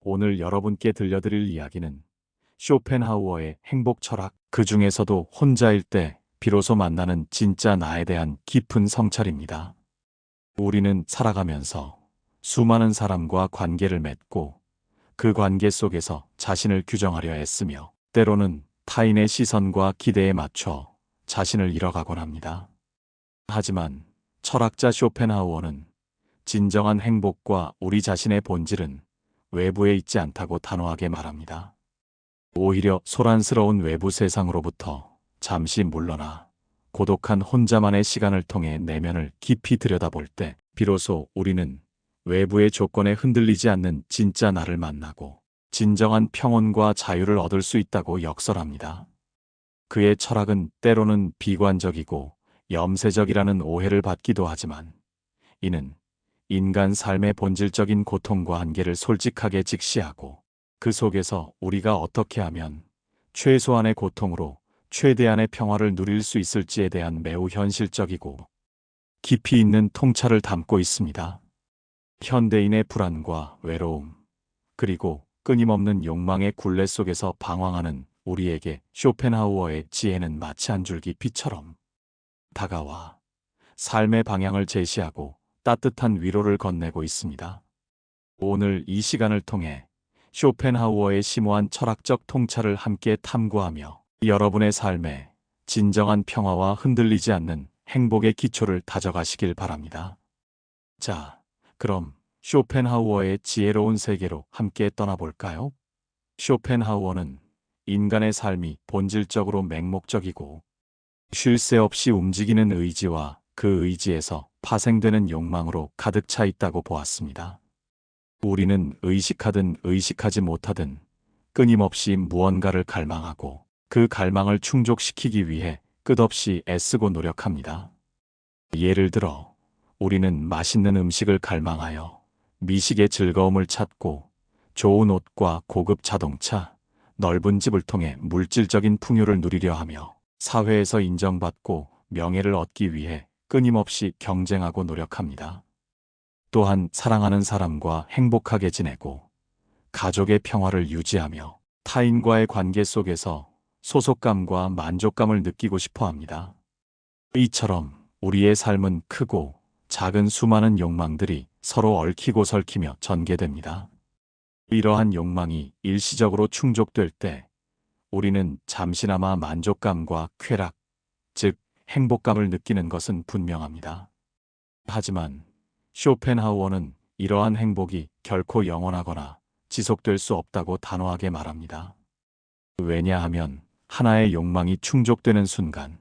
오늘 여러분께 들려드릴 이야기는 쇼펜하우어의 행복 철학, 그 중에서도 혼자일 때 비로소 만나는 진짜 나에 대한 깊은 성찰입니다. 우리는 살아가면서 수많은 사람과 관계를 맺고 그 관계 속에서 자신을 규정하려 애쓰며 때로는 타인의 시선과 기대에 맞춰 자신을 잃어가곤 합니다. 하지만 철학자 쇼펜하우어는 진정한 행복과 우리 자신의 본질은 외부에 있지 않다고 단호하게 말합니다. 오히려 소란스러운 외부 세상으로부터 잠시 물러나 고독한 혼자만의 시간을 통해 내면을 깊이 들여다볼 때 비로소 우리는 외부의 조건에 흔들리지 않는 진짜 나를 만나고 진정한 평온과 자유를 얻을 수 있다고 역설합니다. 그의 철학은 때로는 비관적이고 염세적이라는 오해를 받기도 하지만 이는 인간 삶의 본질적인 고통과 한계를 솔직하게 직시하고 그 속에서 우리가 어떻게 하면 최소한의 고통으로 최대한의 평화를 누릴 수 있을지에 대한 매우 현실적이고 깊이 있는 통찰을 담고 있습니다. 현대인의 불안과 외로움, 그리고 끊임없는 욕망의 굴레 속에서 방황하는 우리에게 쇼펜하우어의 지혜는 마치 한 줄기 빛처럼 다가와 삶의 방향을 제시하고 따뜻한 위로를 건네고 있습니다. 오늘 이 시간을 통해 쇼펜하우어의 심오한 철학적 통찰을 함께 탐구하며 여러분의 삶에 진정한 평화와 흔들리지 않는 행복의 기초를 다져가시길 바랍니다. 자, 그럼 쇼펜하우어의 지혜로운 세계로 함께 떠나볼까요? 쇼펜하우어는 인간의 삶이 본질적으로 맹목적이고 쉴 새 없이 움직이는 의지와 그 의지에서 파생되는 욕망으로 가득 차 있다고 보았습니다. 우리는 의식하든 의식하지 못하든 끊임없이 무언가를 갈망하고 그 갈망을 충족시키기 위해 끝없이 애쓰고 노력합니다. 예를 들어 우리는 맛있는 음식을 갈망하여 미식의 즐거움을 찾고 좋은 옷과 고급 자동차, 넓은 집을 통해 물질적인 풍요를 누리려 하며 사회에서 인정받고 명예를 얻기 위해 끊임없이 경쟁하고 노력합니다. 또한 사랑하는 사람과 행복하게 지내고 가족의 평화를 유지하며 타인과의 관계 속에서 소속감과 만족감을 느끼고 싶어 합니다. 이처럼 우리의 삶은 크고 작은 수많은 욕망들이 서로 얽히고 설키며 전개됩니다. 이러한 욕망이 일시적으로 충족될 때 우리는 잠시나마 만족감과 쾌락, 즉 행복감을 느끼는 것은 분명합니다. 하지만 쇼펜하우어는 이러한 행복이 결코 영원하거나 지속될 수 없다고 단호하게 말합니다. 왜냐하면 하나의 욕망이 충족되는 순간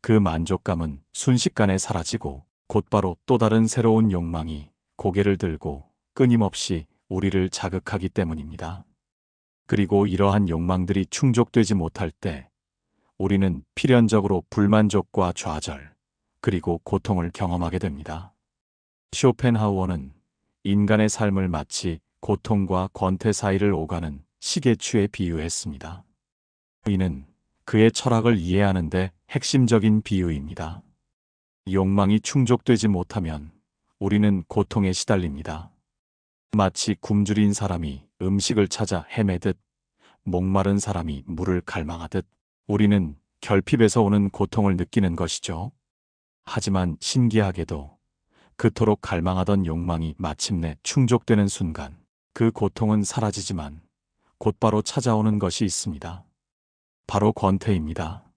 그 만족감은 순식간에 사라지고 곧바로 또 다른 새로운 욕망이 고개를 들고 끊임없이 우리를 자극하기 때문입니다. 그리고 이러한 욕망들이 충족되지 못할 때 우리는 필연적으로 불만족과 좌절, 그리고 고통을 경험하게 됩니다. 쇼펜하우어는 인간의 삶을 마치 고통과 권태 사이를 오가는 시계추에 비유했습니다. 이는 그의 철학을 이해하는 데 핵심적인 비유입니다. 욕망이 충족되지 못하면 우리는 고통에 시달립니다. 마치 굶주린 사람이 음식을 찾아 헤매듯 목마른 사람이 물을 갈망하듯 우리는 결핍에서 오는 고통을 느끼는 것이죠. 하지만 신기하게도 그토록 갈망하던 욕망이 마침내 충족되는 순간 그 고통은 사라지지만 곧바로 찾아오는 것이 있습니다. 바로 권태입니다.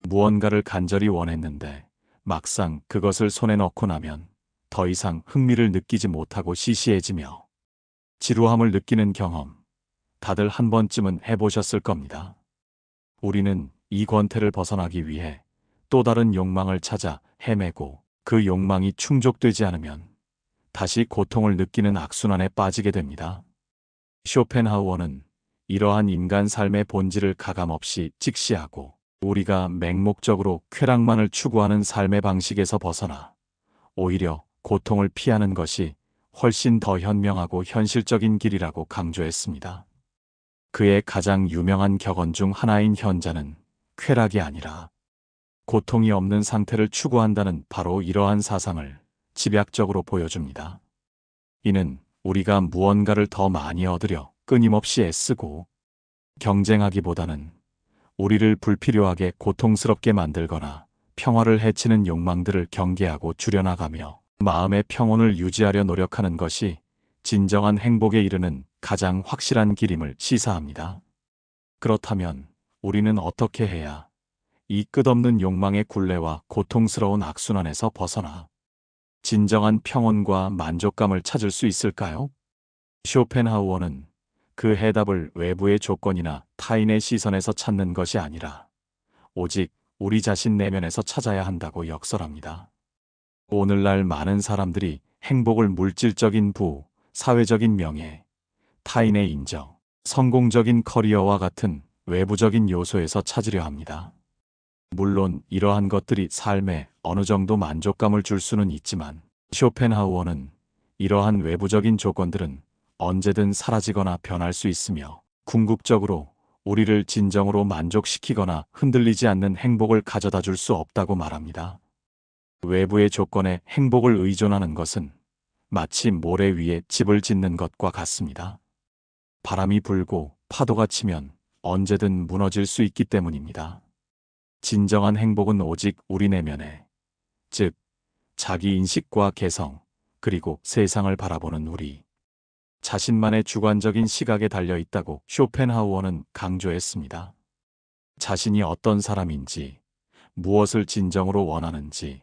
무언가를 간절히 원했는데 막상 그것을 손에 넣고 나면 더 이상 흥미를 느끼지 못하고 시시해지며 지루함을 느끼는 경험, 다들 한 번쯤은 해보셨을 겁니다. 우리는 이 권태를 벗어나기 위해 또 다른 욕망을 찾아 헤매고 그 욕망이 충족되지 않으면 다시 고통을 느끼는 악순환에 빠지게 됩니다. 쇼펜하우어는 이러한 인간 삶의 본질을 가감없이 직시하고 우리가 맹목적으로 쾌락만을 추구하는 삶의 방식에서 벗어나 오히려 고통을 피하는 것이 훨씬 더 현명하고 현실적인 길이라고 강조했습니다. 그의 가장 유명한 격언 중 하나인 현자는 쾌락이 아니라 고통이 없는 상태를 추구한다는 바로 이러한 사상을 집약적으로 보여줍니다. 이는 우리가 무언가를 더 많이 얻으려 끊임없이 애쓰고 경쟁하기보다는 우리를 불필요하게 고통스럽게 만들거나 평화를 해치는 욕망들을 경계하고 줄여나가며 마음의 평온을 유지하려 노력하는 것이 진정한 행복에 이르는 가장 확실한 길임을 시사합니다. 그렇다면 우리는 어떻게 해야 이 끝없는 욕망의 굴레와 고통스러운 악순환에서 벗어나 진정한 평온과 만족감을 찾을 수 있을까요? 쇼펜하우어는 그 해답을 외부의 조건이나 타인의 시선에서 찾는 것이 아니라 오직 우리 자신 내면에서 찾아야 한다고 역설합니다. 오늘날 많은 사람들이 행복을 물질적인 부호, 사회적인 명예, 타인의 인정, 성공적인 커리어와 같은 외부적인 요소에서 찾으려 합니다. 물론 이러한 것들이 삶에 어느 정도 만족감을 줄 수는 있지만 쇼펜하우어는 이러한 외부적인 조건들은 언제든 사라지거나 변할 수 있으며 궁극적으로 우리를 진정으로 만족시키거나 흔들리지 않는 행복을 가져다 줄 수 없다고 말합니다. 외부의 조건에 행복을 의존하는 것은 마치 모래 위에 집을 짓는 것과 같습니다. 바람이 불고 파도가 치면 언제든 무너질 수 있기 때문입니다. 진정한 행복은 오직 우리 내면에, 즉 자기 인식과 개성, 그리고 세상을 바라보는 우리 자신만의 주관적인 시각에 달려 있다고 쇼펜하우어는 강조했습니다. 자신이 어떤 사람인지, 무엇을 진정으로 원하는지,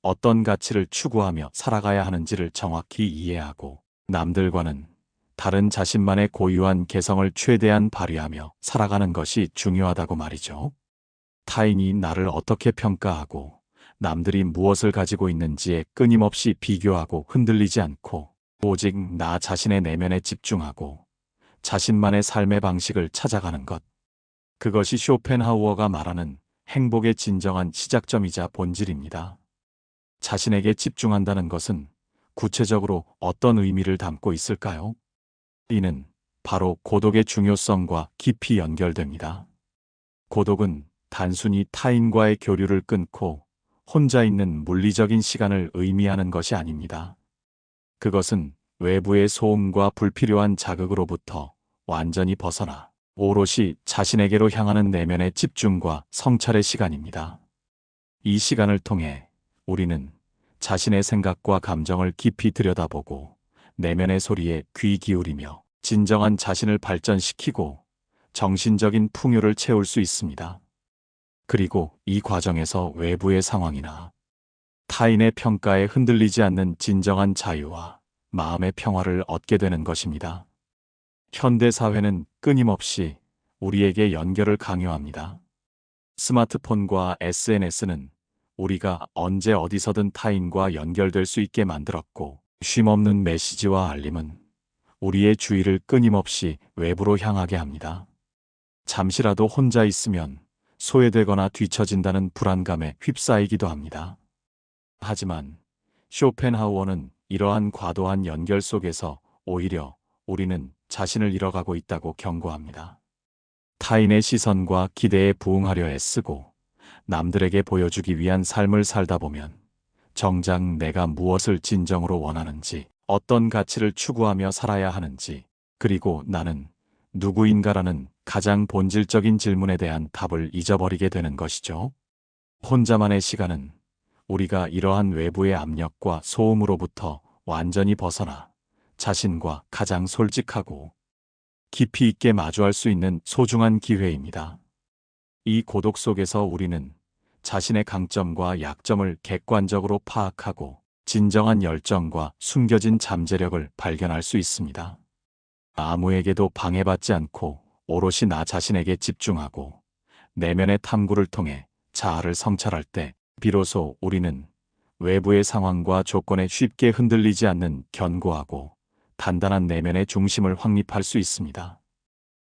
어떤 가치를 추구하며 살아가야 하는지를 정확히 이해하고 남들과는 다른 자신만의 고유한 개성을 최대한 발휘하며 살아가는 것이 중요하다고 말이죠. 타인이 나를 어떻게 평가하고 남들이 무엇을 가지고 있는지에 끊임없이 비교하고 흔들리지 않고 오직 나 자신의 내면에 집중하고 자신만의 삶의 방식을 찾아가는 것. 그것이 쇼펜하우어가 말하는 행복의 진정한 시작점이자 본질입니다. 자신에게 집중한다는 것은 구체적으로 어떤 의미를 담고 있을까요? 이는 바로 고독의 중요성과 깊이 연결됩니다. 고독은 단순히 타인과의 교류를 끊고 혼자 있는 물리적인 시간을 의미하는 것이 아닙니다. 그것은 외부의 소음과 불필요한 자극으로부터 완전히 벗어나 오롯이 자신에게로 향하는 내면의 집중과 성찰의 시간입니다. 이 시간을 통해 우리는 자신의 생각과 감정을 깊이 들여다보고 내면의 소리에 귀 기울이며 진정한 자신을 발전시키고 정신적인 풍요를 채울 수 있습니다. 그리고 이 과정에서 외부의 상황이나 타인의 평가에 흔들리지 않는 진정한 자유와 마음의 평화를 얻게 되는 것입니다. 현대 사회는 끊임없이 우리에게 연결을 강요합니다. 스마트폰과 SNS는 우리가 언제 어디서든 타인과 연결될 수 있게 만들었고, 쉼없는 메시지와 알림은 우리의 주의를 끊임없이 외부로 향하게 합니다. 잠시라도 혼자 있으면 소외되거나 뒤처진다는 불안감에 휩싸이기도 합니다. 하지만 쇼펜하우어는 이러한 과도한 연결 속에서 오히려 우리는 자신을 잃어가고 있다고 경고합니다. 타인의 시선과 기대에 부응하려 애쓰고 남들에게 보여주기 위한 삶을 살다 보면 정작 내가 무엇을 진정으로 원하는지, 어떤 가치를 추구하며 살아야 하는지, 그리고 나는 누구인가라는 가장 본질적인 질문에 대한 답을 잊어버리게 되는 것이죠. 혼자만의 시간은 우리가 이러한 외부의 압력과 소음으로부터 완전히 벗어나 자신과 가장 솔직하고 깊이 있게 마주할 수 있는 소중한 기회입니다. 이 고독 속에서 우리는 자신의 강점과 약점을 객관적으로 파악하고 진정한 열정과 숨겨진 잠재력을 발견할 수 있습니다. 아무에게도 방해받지 않고 오롯이 나 자신에게 집중하고 내면의 탐구를 통해 자아를 성찰할 때 비로소 우리는 외부의 상황과 조건에 쉽게 흔들리지 않는 견고하고 단단한 내면의 중심을 확립할 수 있습니다.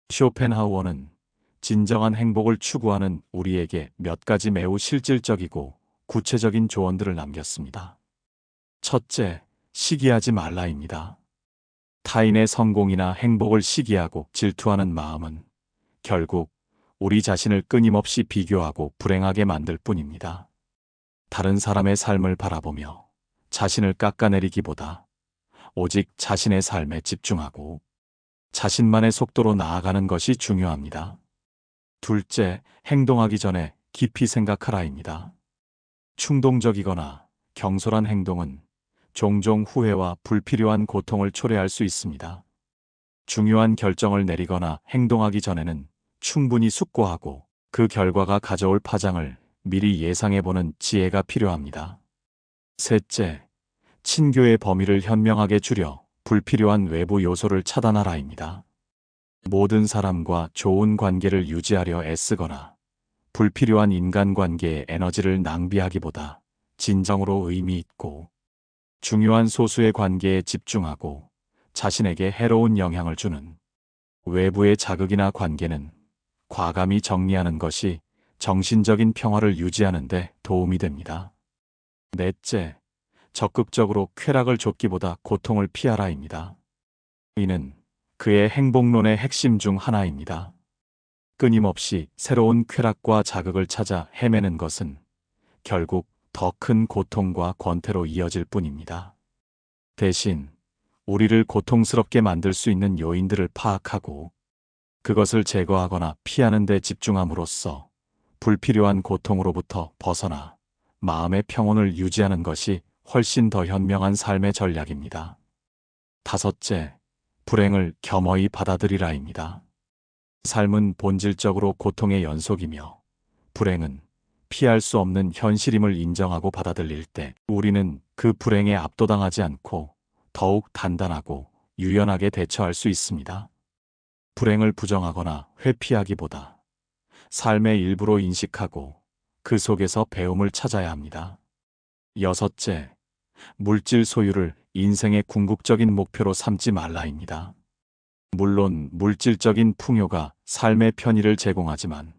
쇼펜하우어는 진정한 행복을 추구하는 우리에게 몇 가지 매우 실질적이고 구체적인 조언들을 남겼습니다. 첫째, 시기하지 말라입니다. 타인의 성공이나 행복을 시기하고 질투하는 마음은 결국 우리 자신을 끊임없이 비교하고 불행하게 만들 뿐입니다. 다른 사람의 삶을 바라보며 자신을 깎아내리기보다 오직 자신의 삶에 집중하고 자신만의 속도로 나아가는 것이 중요합니다. 둘째, 행동하기 전에 깊이 생각하라입니다. 충동적이거나 경솔한 행동은 종종 후회와 불필요한 고통을 초래할 수 있습니다. 중요한 결정을 내리거나 행동하기 전에는 충분히 숙고하고 그 결과가 가져올 파장을 미리 예상해보는 지혜가 필요합니다. 셋째, 친교의 범위를 현명하게 줄여 불필요한 외부 요소를 차단하라입니다. 모든 사람과 좋은 관계를 유지하려 애쓰거나 불필요한 인간관계에 에너지를 낭비하기보다 진정으로 의미 있고 중요한 소수의 관계에 집중하고 자신에게 해로운 영향을 주는 외부의 자극이나 관계는 과감히 정리하는 것이 정신적인 평화를 유지하는 데 도움이 됩니다. 넷째, 적극적으로 쾌락을 좇기보다 고통을 피하라입니다. 이는 그의 행복론의 핵심 중 하나입니다. 끊임없이 새로운 쾌락과 자극을 찾아 헤매는 것은 결국 더 큰 고통과 권태로 이어질 뿐입니다. 대신 우리를 고통스럽게 만들 수 있는 요인들을 파악하고 그것을 제거하거나 피하는 데 집중함으로써 불필요한 고통으로부터 벗어나 마음의 평온을 유지하는 것이 훨씬 더 현명한 삶의 전략입니다. 다섯째, 불행을 겸허히 받아들이라입니다. 삶은 본질적으로 고통의 연속이며 불행은 피할 수 없는 현실임을 인정하고 받아들일 때 우리는 그 불행에 압도당하지 않고 더욱 단단하고 유연하게 대처할 수 있습니다. 불행을 부정하거나 회피하기보다 삶의 일부로 인식하고 그 속에서 배움을 찾아야 합니다. 여섯째, 물질 소유를 인생의 궁극적인 목표로 삼지 말라입니다. 물론 물질적인 풍요가 삶의 편의를 제공하지만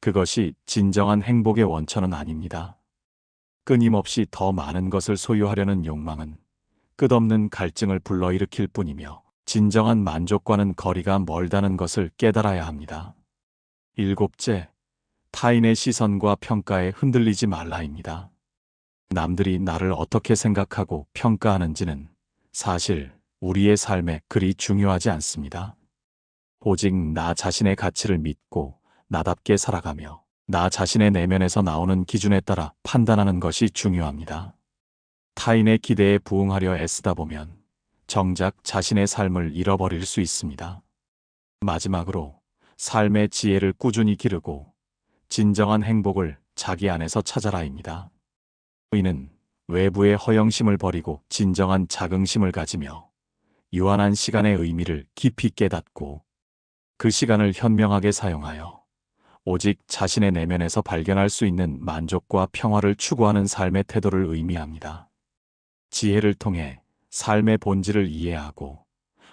그것이 진정한 행복의 원천은 아닙니다. 끊임없이 더 많은 것을 소유하려는 욕망은 끝없는 갈증을 불러일으킬 뿐이며 진정한 만족과는 거리가 멀다는 것을 깨달아야 합니다. 일곱째, 타인의 시선과 평가에 흔들리지 말라입니다. 남들이 나를 어떻게 생각하고 평가하는지는 사실 우리의 삶에 그리 중요하지 않습니다. 오직 나 자신의 가치를 믿고 나답게 살아가며 나 자신의 내면에서 나오는 기준에 따라 판단하는 것이 중요합니다. 타인의 기대에 부응하려 애쓰다 보면 정작 자신의 삶을 잃어버릴 수 있습니다. 마지막으로 삶의 지혜를 꾸준히 기르고 진정한 행복을 자기 안에서 찾아라입니다. 이는 외부의 허영심을 버리고 진정한 자긍심을 가지며 유한한 시간의 의미를 깊이 깨닫고 그 시간을 현명하게 사용하여 오직 자신의 내면에서 발견할 수 있는 만족과 평화를 추구하는 삶의 태도를 의미합니다. 지혜를 통해 삶의 본질을 이해하고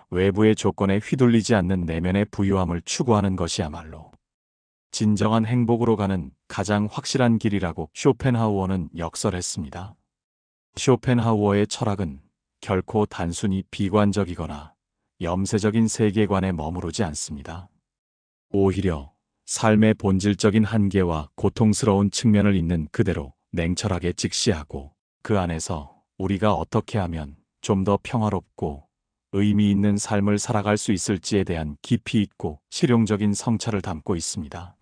외부의 조건에 휘둘리지 않는 내면의 부유함을 추구하는 것이야말로 진정한 행복으로 가는 가장 확실한 길이라고 쇼펜하우어는 역설했습니다. 쇼펜하우어의 철학은 결코 단순히 비관적이거나 염세적인 세계관에 머무르지 않습니다. 오히려 삶의 본질적인 한계와 고통스러운 측면을 있는 그대로 냉철하게 직시하고 그 안에서 우리가 어떻게 하면 좀 더 평화롭고 의미 있는 삶을 살아갈 수 있을지에 대한 깊이 있고 실용적인 성찰을 담고 있습니다.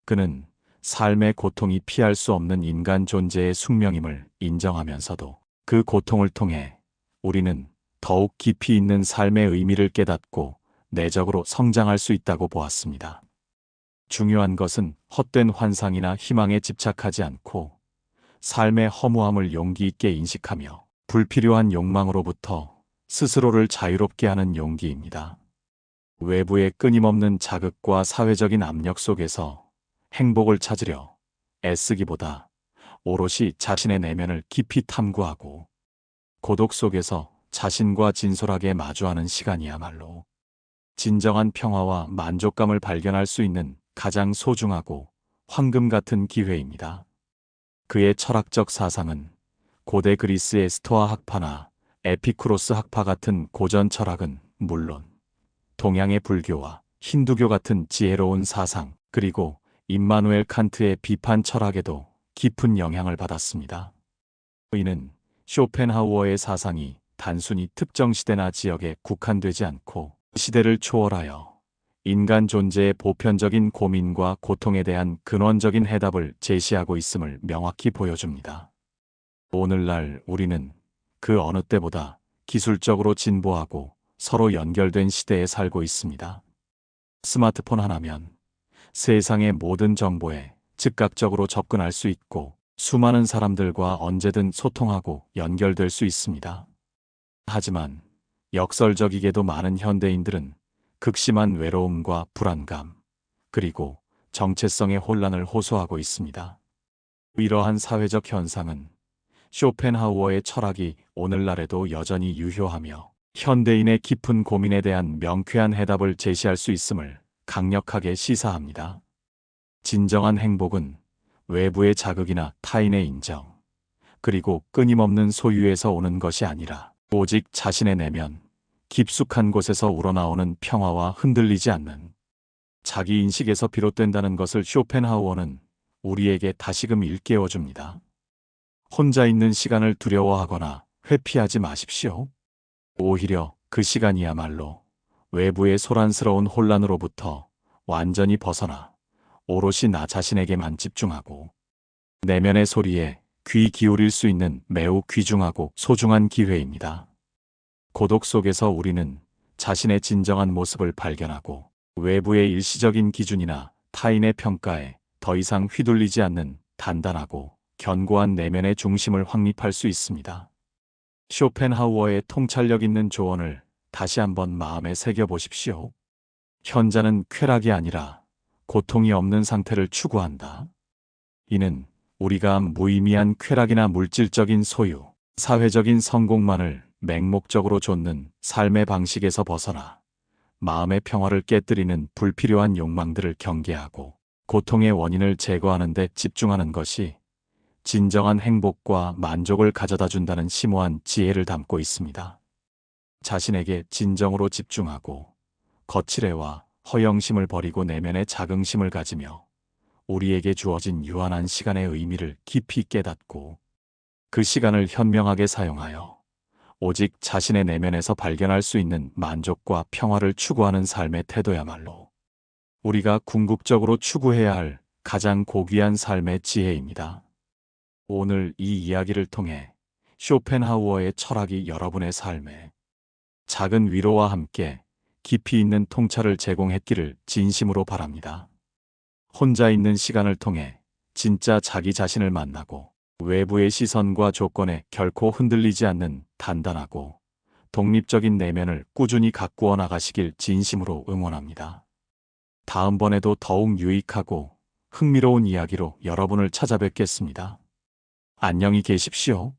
그는 삶의 고통이 피할 수 없는 인간 존재의 숙명임을 인정하면서도 그 고통을 통해 우리는 더욱 깊이 있는 삶의 의미를 깨닫고 내적으로 성장할 수 있다고 보았습니다. 중요한 것은 헛된 환상이나 희망에 집착하지 않고 삶의 허무함을 용기 있게 인식하며 불필요한 욕망으로부터 스스로를 자유롭게 하는 용기입니다. 외부의 끊임없는 자극과 사회적인 압력 속에서 행복을 찾으려 애쓰기보다 오롯이 자신의 내면을 깊이 탐구하고 고독 속에서 자신과 진솔하게 마주하는 시간이야말로 진정한 평화와 만족감을 발견할 수 있는 가장 소중하고 황금 같은 기회입니다. 그의 철학적 사상은 고대 그리스의 스토아 학파나 에피쿠로스 학파 같은 고전 철학은 물론 동양의 불교와 힌두교 같은 지혜로운 사상 그리고 임마누엘 칸트의 비판 철학에도 깊은 영향을 받았습니다. 이는 쇼펜하우어의 사상이 단순히 특정 시대나 지역에 국한되지 않고 시대를 초월하여 인간 존재의 보편적인 고민과 고통에 대한 근원적인 해답을 제시하고 있음을 명확히 보여줍니다. 오늘날 우리는 그 어느 때보다 기술적으로 진보하고 서로 연결된 시대에 살고 있습니다. 스마트폰 하나면 세상의 모든 정보에 즉각적으로 접근할 수 있고 수많은 사람들과 언제든 소통하고 연결될 수 있습니다. 하지만 역설적이게도 많은 현대인들은 극심한 외로움과 불안감, 그리고 정체성의 혼란을 호소하고 있습니다. 이러한 사회적 현상은 쇼펜하우어의 철학이 오늘날에도 여전히 유효하며 현대인의 깊은 고민에 대한 명쾌한 해답을 제시할 수 있음을 강력하게 시사합니다. 진정한 행복은 외부의 자극이나 타인의 인정, 그리고 끊임없는 소유에서 오는 것이 아니라 오직 자신의 내면, 깊숙한 곳에서 우러나오는 평화와 흔들리지 않는 자기 인식에서 비롯된다는 것을 쇼펜하우어는 우리에게 다시금 일깨워줍니다. 혼자 있는 시간을 두려워하거나 회피하지 마십시오. 오히려 그 시간이야말로 외부의 소란스러운 혼란으로부터 완전히 벗어나 오롯이 나 자신에게만 집중하고 내면의 소리에 귀 기울일 수 있는 매우 귀중하고 소중한 기회입니다. 고독 속에서 우리는 자신의 진정한 모습을 발견하고 외부의 일시적인 기준이나 타인의 평가에 더 이상 휘둘리지 않는 단단하고 견고한 내면의 중심을 확립할 수 있습니다. 쇼펜하우어의 통찰력 있는 조언을 다시 한번 마음에 새겨보십시오. 현자는 쾌락이 아니라 고통이 없는 상태를 추구한다. 이는 우리가 무의미한 쾌락이나 물질적인 소유, 사회적인 성공만을 맹목적으로 좇는 삶의 방식에서 벗어나 마음의 평화를 깨뜨리는 불필요한 욕망들을 경계하고 고통의 원인을 제거하는 데 집중하는 것이 진정한 행복과 만족을 가져다 준다는 심오한 지혜를 담고 있습니다. 자신에게 진정으로 집중하고 거칠애와 허영심을 버리고 내면의 자긍심을 가지며 우리에게 주어진 유한한 시간의 의미를 깊이 깨닫고 그 시간을 현명하게 사용하여 오직 자신의 내면에서 발견할 수 있는 만족과 평화를 추구하는 삶의 태도야말로 우리가 궁극적으로 추구해야 할 가장 고귀한 삶의 지혜입니다. 오늘 이 이야기를 통해 쇼펜하우어의 철학이 여러분의 삶에 작은 위로와 함께 깊이 있는 통찰을 제공했기를 진심으로 바랍니다. 혼자 있는 시간을 통해 진짜 자기 자신을 만나고 외부의 시선과 조건에 결코 흔들리지 않는 단단하고 독립적인 내면을 꾸준히 가꾸어 나가시길 진심으로 응원합니다. 다음번에도 더욱 유익하고 흥미로운 이야기로 여러분을 찾아뵙겠습니다. 안녕히 계십시오.